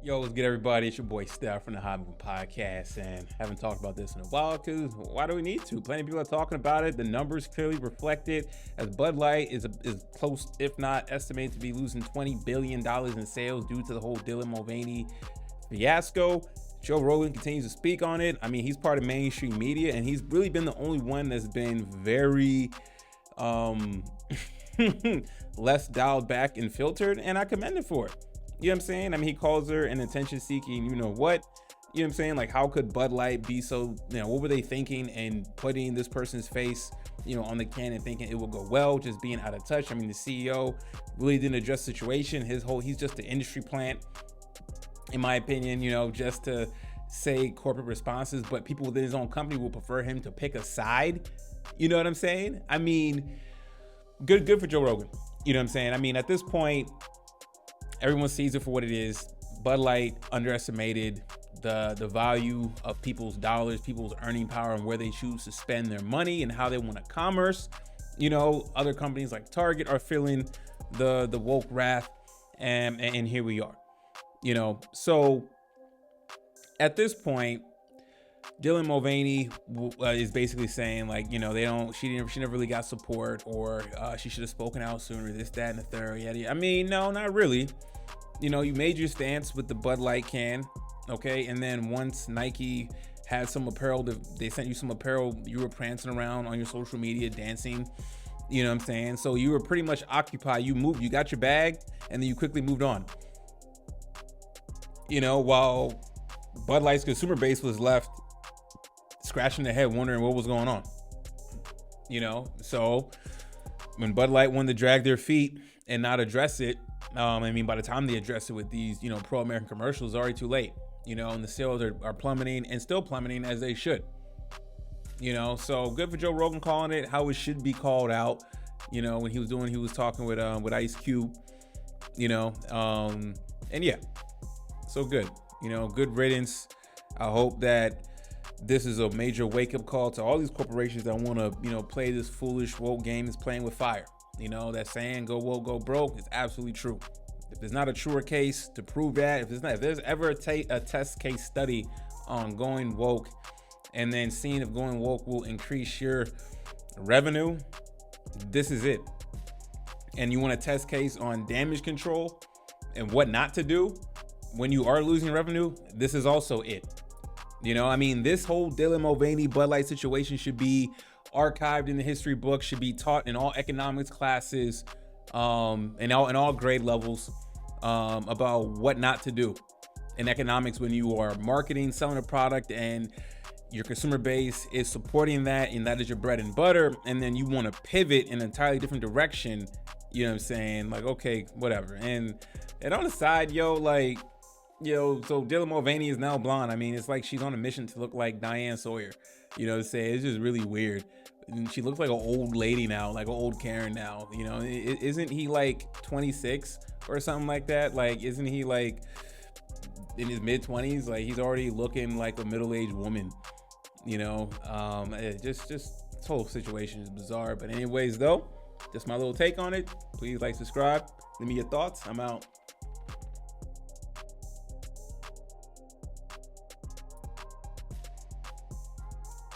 Yo, what's good, everybody? It's your boy Steph from the Hobby Podcast, and haven't talked about this in a while because why do we need to? Plenty of people are talking about it. The numbers clearly reflect it, as Bud Light is close, if not estimated to be losing $20 billion in sales due to the whole Dylan Mulvaney fiasco. Joe Rogan continues to speak on it. I mean, he's part of mainstream media, and he's really been the only one that's been very less dialed back and filtered, and I commend him for it. You know what I'm saying? I mean, he calls her an attention-seeking, you know what? You know what I'm saying? Like, how could Bud Light be so, what were they thinking and putting this person's face, on the can and thinking it will go well, just being out of touch? I mean, the CEO really didn't address the situation. He's just an industry plant, in my opinion, just to say corporate responses, but people within his own company will prefer him to pick a side. You know what I'm saying? I mean, good for Joe Rogan. You know what I'm saying? I mean, at this point, everyone sees it for what it is. Bud Light underestimated the value of people's dollars, people's earning power, and where they choose to spend their money and how they want to commerce. Other companies like Target are feeling the woke wrath, and here we are. So at this point, Dylan Mulvaney is basically saying, like, she never really got support, or she should have spoken out sooner, this, that, and the third. Yeah. I mean, no, not really. You made your stance with the Bud Light can, okay? And then once Nike had some apparel, they sent you some apparel, you were prancing around on your social media, dancing, you know what I'm saying? So you were pretty much occupied. You moved, you got your bag, and then you quickly moved on. While Bud Light's consumer base was left scratching their head, wondering what was going on. So when Bud Light wanted to drag their feet and not address it, by the time they address it with these, pro-American commercials, it's already too late, and the sales are plummeting and still plummeting as they should. So good for Joe Rogan calling it how it should be called out. When he was talking with Ice Cube, and yeah, so good, good riddance. I hope that this is a major wake-up call to all these corporations that want to, play this foolish woke game is playing with fire. That saying, go woke, go broke, is absolutely true. If there's not a truer case to prove that, if there's ever a test case study on going woke and then seeing if going woke will increase your revenue, this is it. And you want a test case on damage control and what not to do when you are losing revenue, this is also it. This whole Dylan Mulvaney Bud Light situation should be archived in the history book, should be taught in all economics classes, in all grade levels, about what not to do in economics when you are marketing, selling a product, and your consumer base is supporting that, and that is your bread and butter, and then you want to pivot in an entirely different direction. You know what I'm saying? Like, okay, whatever. And on the side, so Dylan Mulvaney is now blonde. I mean, it's like she's on a mission to look like Diane Sawyer. It's just really weird. And she looks like an old lady now, like an old Karen now. Isn't he like 26 or something like that? Like, isn't he like in his mid-20s? Like, he's already looking like a middle-aged woman. Just this whole situation is bizarre. But anyways, though, just my little take on it. Please like, subscribe. Leave me your thoughts. I'm out.